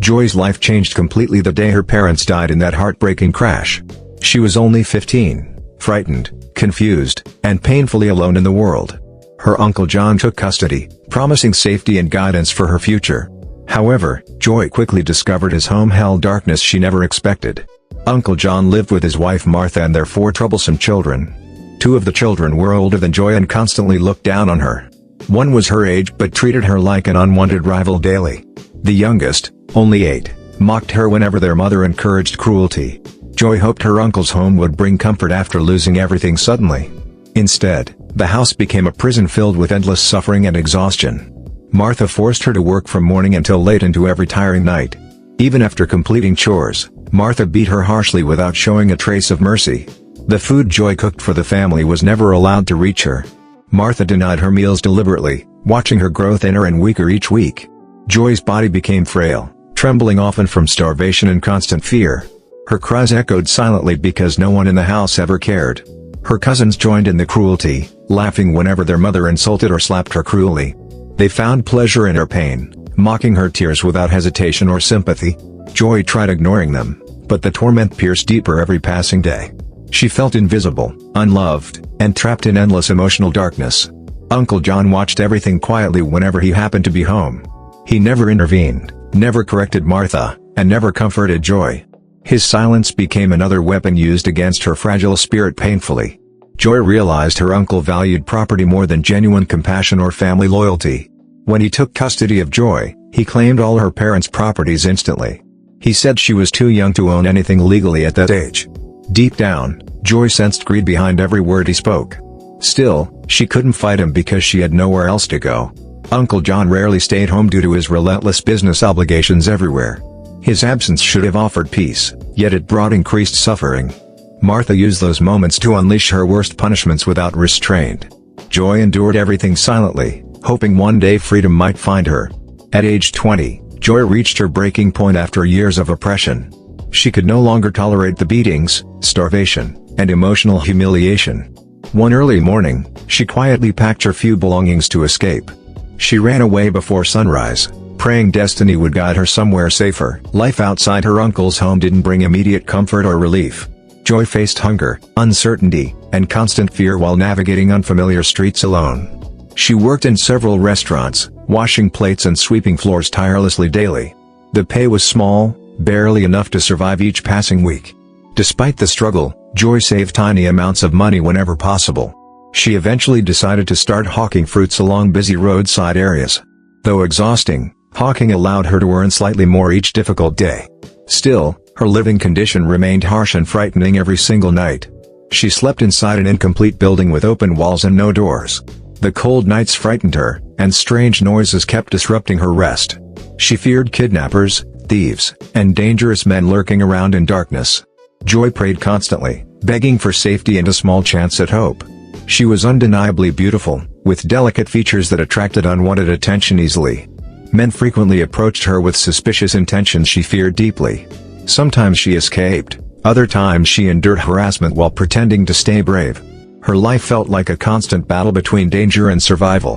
Joy's life changed completely the day her parents died in that heartbreaking crash. She was only 15, frightened, confused, and painfully alone in the world. Her Uncle John took custody, promising safety and guidance for her future. However, Joy quickly discovered his home held darkness she never expected. Uncle John lived with his wife Martha and their 4 troublesome children. 2 of the children were older than Joy and constantly looked down on her. One was her age but treated her like an unwanted rival daily. The youngest, only 8, mocked her whenever their mother encouraged cruelty. Joy hoped her uncle's home would bring comfort after losing everything suddenly. Instead, the house became a prison filled with endless suffering and exhaustion. Martha forced her to work from morning until late into every tiring night. Even after completing chores, Martha beat her harshly without showing a trace of mercy. The food Joy cooked for the family was never allowed to reach her. Martha denied her meals deliberately, watching her grow thinner and weaker each week. Joy's body became frail, trembling often from starvation and constant fear. Her cries echoed silently because no one in the house ever cared. Her cousins joined in the cruelty, laughing whenever their mother insulted or slapped her cruelly. They found pleasure in her pain, mocking her tears without hesitation or sympathy. Joy tried ignoring them, but the torment pierced deeper every passing day. She felt invisible, unloved, and trapped in endless emotional darkness. Uncle John watched everything quietly whenever he happened to be home. He never intervened, never corrected Martha, and never comforted Joy. His silence became another weapon used against her fragile spirit painfully. Joy realized her uncle valued property more than genuine compassion or family loyalty. When he took custody of Joy, he claimed all her parents' properties instantly. He said she was too young to own anything legally at that age. Deep down, Joy sensed greed behind every word he spoke. Still, she couldn't fight him because she had nowhere else to go. Uncle John rarely stayed home due to his relentless business obligations everywhere. His absence should have offered peace, yet it brought increased suffering. Martha used those moments to unleash her worst punishments without restraint. Joy endured everything silently, hoping one day freedom might find her. At age 20, Joy reached her breaking point after years of oppression. She could no longer tolerate the beatings, starvation, and emotional humiliation. One early morning, she quietly packed her few belongings to escape. She ran away before sunrise, praying destiny would guide her somewhere safer. Life outside her uncle's home didn't bring immediate comfort or relief. Joy faced hunger, uncertainty, and constant fear while navigating unfamiliar streets alone. She worked in several restaurants, washing plates and sweeping floors tirelessly daily. The pay was small, barely enough to survive each passing week. Despite the struggle, Joy saved tiny amounts of money whenever possible. She eventually decided to start hawking fruits along busy roadside areas. Though exhausting, hawking allowed her to earn slightly more each difficult day. Still, her living condition remained harsh and frightening every single night. She slept inside an incomplete building with open walls and no doors. The cold nights frightened her, and strange noises kept disrupting her rest. She feared kidnappers, thieves, and dangerous men lurking around in darkness. Joy prayed constantly, begging for safety and a small chance at hope. She was undeniably beautiful, with delicate features that attracted unwanted attention easily. Men frequently approached her with suspicious intentions she feared deeply. Sometimes she escaped, other times she endured harassment while pretending to stay brave. Her life felt like a constant battle between danger and survival.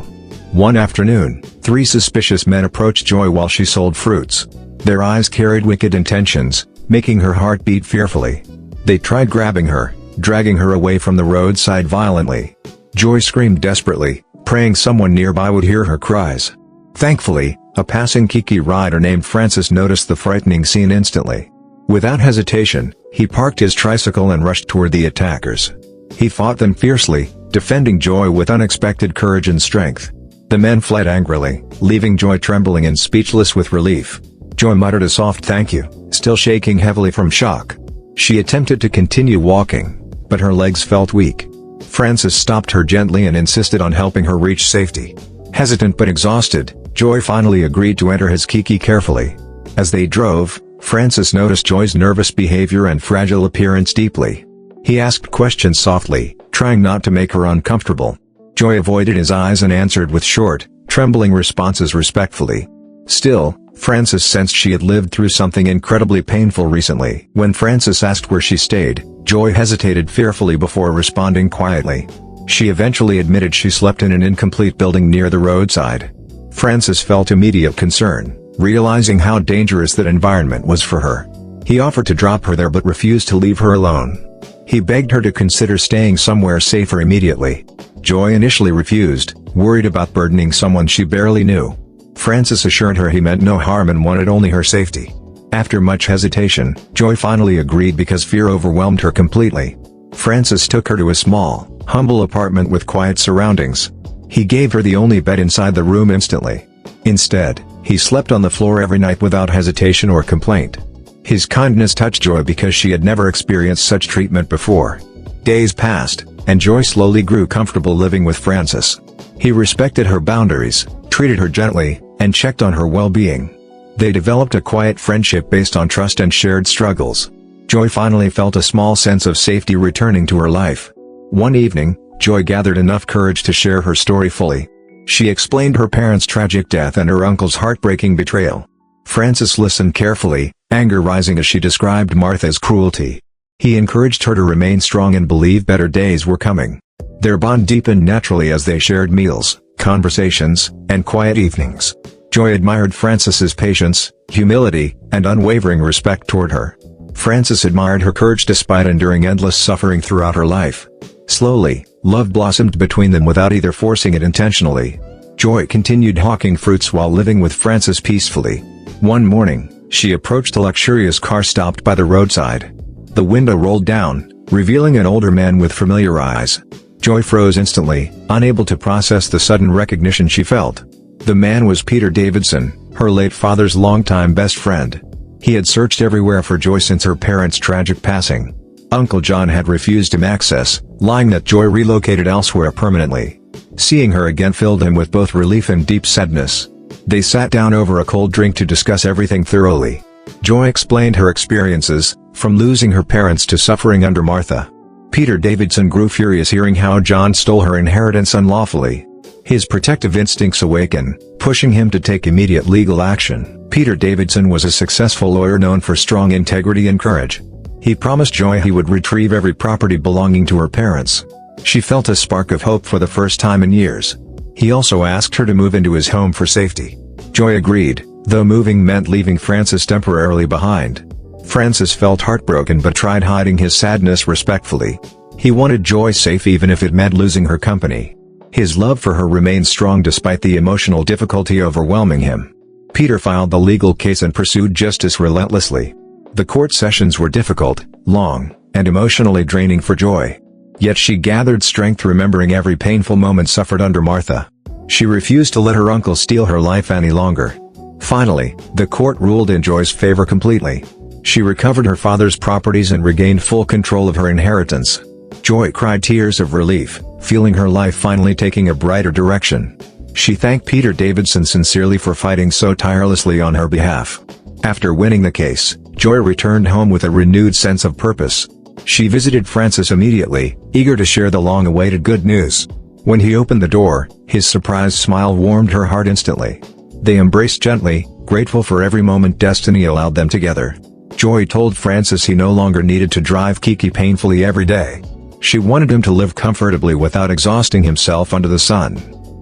One afternoon, 3 suspicious men approached Joy while she sold fruits. Their eyes carried wicked intentions, making her heart beat fearfully. They tried grabbing her, dragging her away from the roadside violently. Joy screamed desperately, praying someone nearby would hear her cries. Thankfully, a passing Kiki rider named Francis noticed the frightening scene instantly. Without hesitation, he parked his tricycle and rushed toward the attackers. He fought them fiercely, defending Joy with unexpected courage and strength. The men fled angrily, leaving Joy trembling and speechless with relief. Joy muttered a soft thank you, still shaking heavily from shock. She attempted to continue walking, but her legs felt weak. Francis stopped her gently and insisted on helping her reach safety. Hesitant but exhausted, Joy finally agreed to enter his Kiki carefully. As they drove, Francis noticed Joy's nervous behavior and fragile appearance deeply. He asked questions softly, trying not to make her uncomfortable. Joy avoided his eyes and answered with short, trembling responses respectfully. Still, Francis sensed she had lived through something incredibly painful recently. When Francis asked where she stayed, Joy hesitated fearfully before responding quietly. She eventually admitted she slept in an incomplete building near the roadside. Francis felt immediate concern. realizing how dangerous that environment was for her. He offered to drop her there but refused to leave her alone. He begged her to consider staying somewhere safer immediately. Joy initially refused, worried about burdening someone she barely knew. Francis assured her he meant no harm and wanted only her safety. After much hesitation, Joy finally agreed because fear overwhelmed her completely. Francis took her to a small, humble apartment with quiet surroundings. He gave her the only bed inside the room instantly. Instead, he slept on the floor every night without hesitation or complaint. His kindness touched Joy because she had never experienced such treatment before. Days passed, and Joy slowly grew comfortable living with Francis. He respected her boundaries, treated her gently, and checked on her well-being. They developed a quiet friendship based on trust and shared struggles. Joy finally felt a small sense of safety returning to her life. One evening, Joy gathered enough courage to share her story fully. She explained her parents' tragic death and her uncle's heartbreaking betrayal. Francis listened carefully, anger rising as she described Martha's cruelty. He encouraged her to remain strong and believe better days were coming. Their bond deepened naturally as they shared meals, conversations, and quiet evenings. Joy admired Francis's patience, humility, and unwavering respect toward her. Francis admired her courage despite enduring endless suffering throughout her life. Slowly, love blossomed between them without either forcing it intentionally. Joy continued hawking fruits while living with Francis peacefully. One morning, she approached a luxurious car stopped by the roadside. The window rolled down, revealing an older man with familiar eyes. Joy froze instantly, unable to process the sudden recognition she felt. The man was Peter Davidson, her late father's longtime best friend. He had searched everywhere for Joy since her parents' tragic passing. Uncle John had refused him access, lying that Joy relocated elsewhere permanently. Seeing her again filled him with both relief and deep sadness. They sat down over a cold drink to discuss everything thoroughly. Joy explained her experiences, from losing her parents to suffering under Martha. Peter Davidson grew furious hearing how John stole her inheritance unlawfully. His protective instincts awakened, pushing him to take immediate legal action. Peter Davidson was a successful lawyer known for strong integrity and courage. He promised Joy he would retrieve every property belonging to her parents. She felt a spark of hope for the first time in years. He also asked her to move into his home for safety. Joy agreed, though moving meant leaving Francis temporarily behind. Francis felt heartbroken but tried hiding his sadness respectfully. He wanted Joy safe even if it meant losing her company. His love for her remained strong despite the emotional difficulty overwhelming him. Peter filed the legal case and pursued justice relentlessly. The court sessions were difficult, long, and emotionally draining for Joy. Yet she gathered strength remembering every painful moment suffered under Martha. She refused to let her uncle steal her life any longer. Finally, the court ruled in Joy's favor completely. She recovered her father's properties and regained full control of her inheritance. Joy cried tears of relief, feeling her life finally taking a brighter direction. She thanked Peter Davidson sincerely for fighting so tirelessly on her behalf. After winning the case, Joy returned home with a renewed sense of purpose. She visited Francis immediately, eager to share the long-awaited good news. When he opened the door, his surprised smile warmed her heart instantly. They embraced gently, grateful for every moment destiny allowed them together. Joy told Francis he no longer needed to drive Kiki painfully every day. She wanted him to live comfortably without exhausting himself under the sun.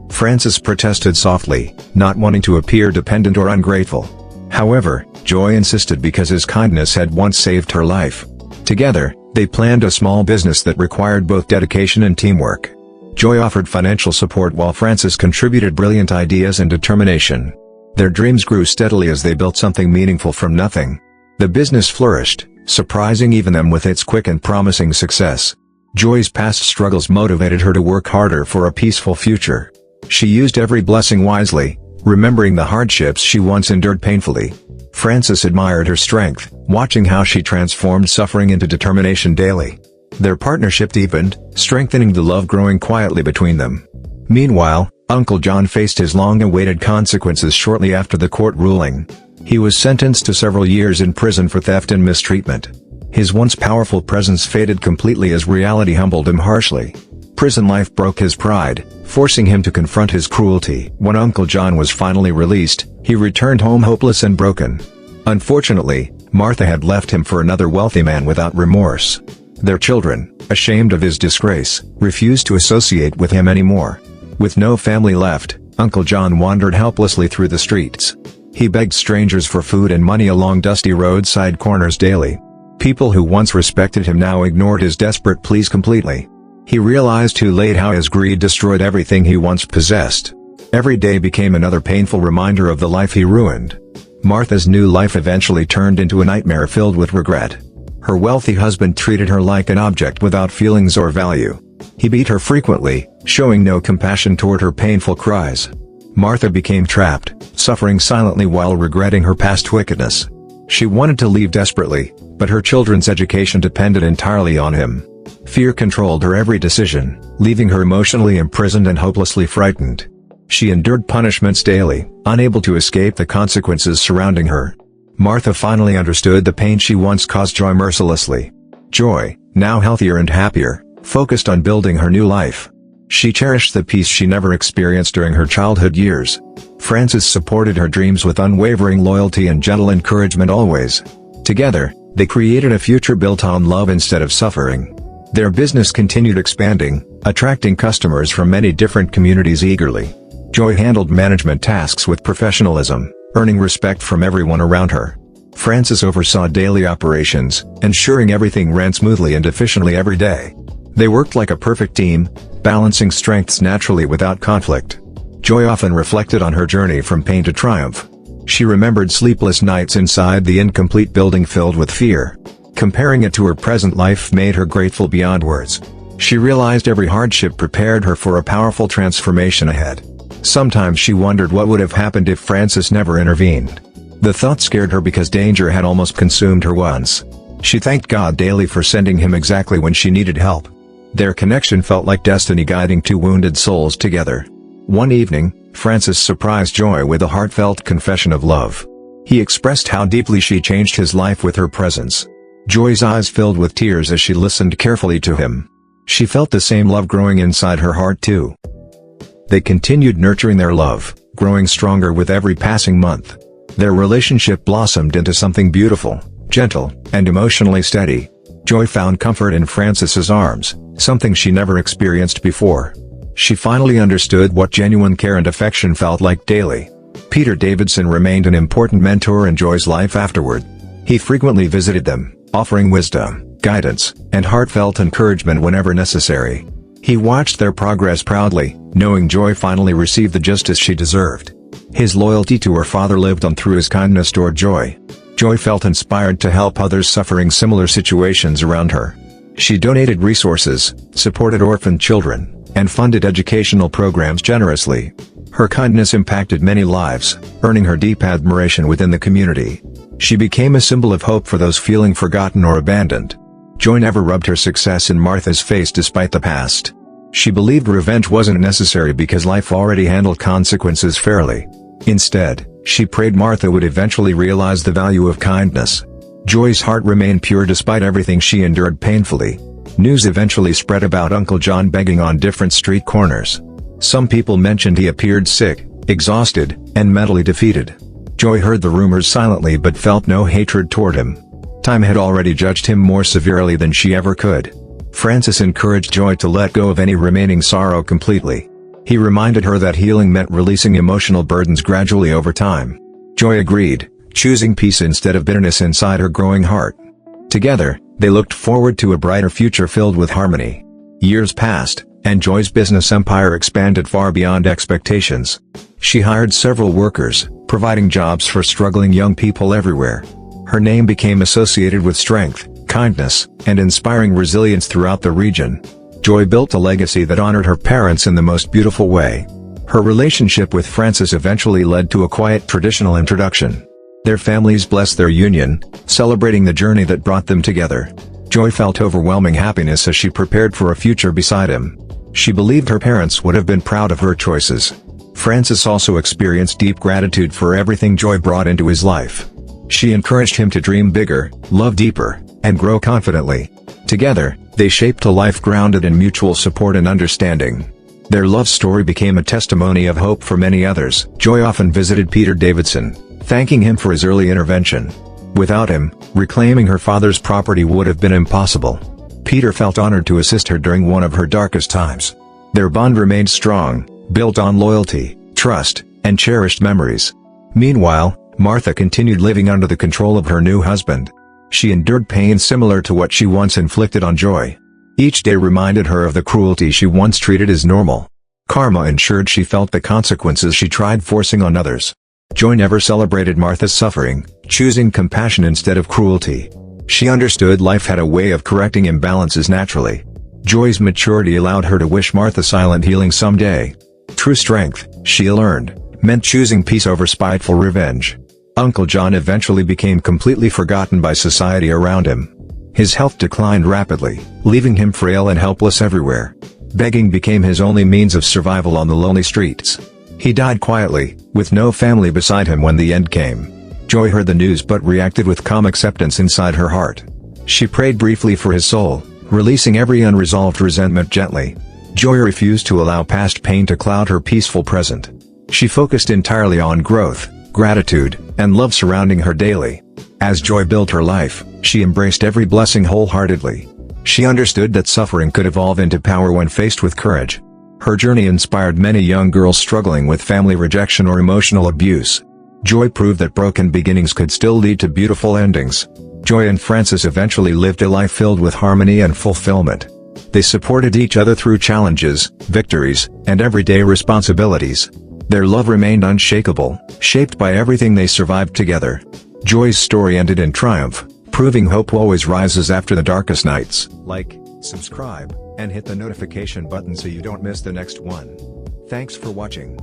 Francis protested softly, not wanting to appear dependent or ungrateful. However, Joy insisted because his kindness had once saved her life. Together, they planned a small business that required both dedication and teamwork. Joy offered financial support while Francis contributed brilliant ideas and determination. Their dreams grew steadily as they built something meaningful from nothing. The business flourished, surprising even them with its quick and promising success. Joy's past struggles motivated her to work harder for a peaceful future. She used every blessing wisely, remembering the hardships she once endured painfully. Francis admired her strength, watching how she transformed suffering into determination daily. Their partnership deepened, strengthening the love growing quietly between them. Meanwhile, Uncle John faced his long-awaited consequences shortly after the court ruling. He was sentenced to several years in prison for theft and mistreatment. His once powerful presence faded completely as reality humbled him harshly. Prison life broke his pride, forcing him to confront his cruelty. When Uncle John was finally released, he returned home hopeless and broken. Unfortunately, Martha had left him for another wealthy man without remorse. Their children, ashamed of his disgrace, refused to associate with him anymore. With no family left, Uncle John wandered helplessly through the streets. He begged strangers for food and money along dusty roadside corners daily. People who once respected him now ignored his desperate pleas completely. He realized too late how his greed destroyed everything he once possessed. Every day became another painful reminder of the life he ruined. Martha's new life eventually turned into a nightmare filled with regret. Her wealthy husband treated her like an object without feelings or value. He beat her frequently, showing no compassion toward her painful cries. Martha became trapped, suffering silently while regretting her past wickedness. She wanted to leave desperately, but her children's education depended entirely on him. Fear controlled her every decision, leaving her emotionally imprisoned and hopelessly frightened. She endured punishments daily, unable to escape the consequences surrounding her. Martha finally understood the pain she once caused Joy mercilessly. Joy, now healthier and happier, focused on building her new life. She cherished the peace she never experienced during her childhood years. Francis supported her dreams with unwavering loyalty and gentle encouragement always. Together, they created a future built on love instead of suffering. Their business continued expanding, attracting customers from many different communities eagerly. Joy handled management tasks with professionalism, earning respect from everyone around her. Francis oversaw daily operations, ensuring everything ran smoothly and efficiently every day. They worked like a perfect team, balancing strengths naturally without conflict. Joy often reflected on her journey from pain to triumph. She remembered sleepless nights inside the incomplete building filled with fear. Comparing it to her present life made her grateful beyond words. She realized every hardship prepared her for a powerful transformation ahead. Sometimes she wondered what would have happened if Francis never intervened. The thought scared her because danger had almost consumed her once. She thanked God daily for sending him exactly when she needed help. Their connection felt like destiny guiding two wounded souls together. One evening, Francis surprised Joy with a heartfelt confession of love. He expressed how deeply she changed his life with her presence. Joy's eyes filled with tears as she listened carefully to him. She felt the same love growing inside her heart too. They continued nurturing their love, growing stronger with every passing month. Their relationship blossomed into something beautiful, gentle, and emotionally steady. Joy found comfort in Francis's arms, something she never experienced before. She finally understood what genuine care and affection felt like daily. Peter Davidson remained an important mentor in Joy's life afterward. He frequently visited them, offering wisdom, guidance, and heartfelt encouragement whenever necessary. He watched their progress proudly, knowing Joy finally received the justice she deserved. His loyalty to her father lived on through his kindness toward Joy. Joy felt inspired to help others suffering similar situations around her. She donated resources, supported orphan children, and funded educational programs generously. Her kindness impacted many lives, earning her deep admiration within the community. She became a symbol of hope for those feeling forgotten or abandoned. Joy never rubbed her success in Martha's face despite the past. She believed revenge wasn't necessary because life already handled consequences fairly. Instead, she prayed Martha would eventually realize the value of kindness. Joy's heart remained pure despite everything she endured painfully. News eventually spread about Uncle John begging on different street corners. Some people mentioned he appeared sick, exhausted, and mentally defeated. Joy heard the rumors silently but felt no hatred toward him. Time had already judged him more severely than she ever could. Francis encouraged Joy to let go of any remaining sorrow completely. He reminded her that healing meant releasing emotional burdens gradually over time. Joy agreed, choosing peace instead of bitterness inside her growing heart. Together, they looked forward to a brighter future filled with harmony. Years passed, and Joy's business empire expanded far beyond expectations. She hired several workers, providing jobs for struggling young people everywhere. Her name became associated with strength, kindness, and inspiring resilience throughout the region. Joy built a legacy that honored her parents in the most beautiful way. Her relationship with Francis eventually led to a quiet traditional introduction. Their families blessed their union, celebrating the journey that brought them together. Joy felt overwhelming happiness as she prepared for a future beside him. She believed her parents would have been proud of her choices. Francis also experienced deep gratitude for everything Joy brought into his life. She encouraged him to dream bigger, love deeper, and grow confidently. Together, they shaped a life grounded in mutual support and understanding. Their love story became a testimony of hope for many others. Joy often visited Peter Davidson, thanking him for his early intervention. Without him, reclaiming her father's property would have been impossible. Peter felt honored to assist her during one of her darkest times. Their bond remained strong, built on loyalty, trust, and cherished memories. Meanwhile, Martha continued living under the control of her new husband. She endured pain similar to what she once inflicted on Joy. Each day reminded her of the cruelty she once treated as normal. Karma ensured she felt the consequences she tried forcing on others. Joy never celebrated Martha's suffering, choosing compassion instead of cruelty. She understood life had a way of correcting imbalances naturally. Joy's maturity allowed her to wish Martha silent healing someday. True strength, she learned, meant choosing peace over spiteful revenge. Uncle John eventually became completely forgotten by society around him. His health declined rapidly, leaving him frail and helpless everywhere. Begging became his only means of survival on the lonely streets. He died quietly, with no family beside him when the end came. Joy heard the news but reacted with calm acceptance inside her heart. She prayed briefly for his soul, releasing every unresolved resentment gently. Joy refused to allow past pain to cloud her peaceful present. She focused entirely on growth, gratitude, and love surrounding her daily. As Joy built her life, she embraced every blessing wholeheartedly. She understood that suffering could evolve into power when faced with courage. Her journey inspired many young girls struggling with family rejection or emotional abuse. Joy proved that broken beginnings could still lead to beautiful endings. Joy and Francis eventually lived a life filled with harmony and fulfillment. They supported each other through challenges, victories, and everyday responsibilities. Their love remained unshakable, shaped by everything they survived together. Joy's story ended in triumph, proving hope always rises after the darkest nights. Like, subscribe, and hit the notification button so you don't miss the next one. Thanks for watching.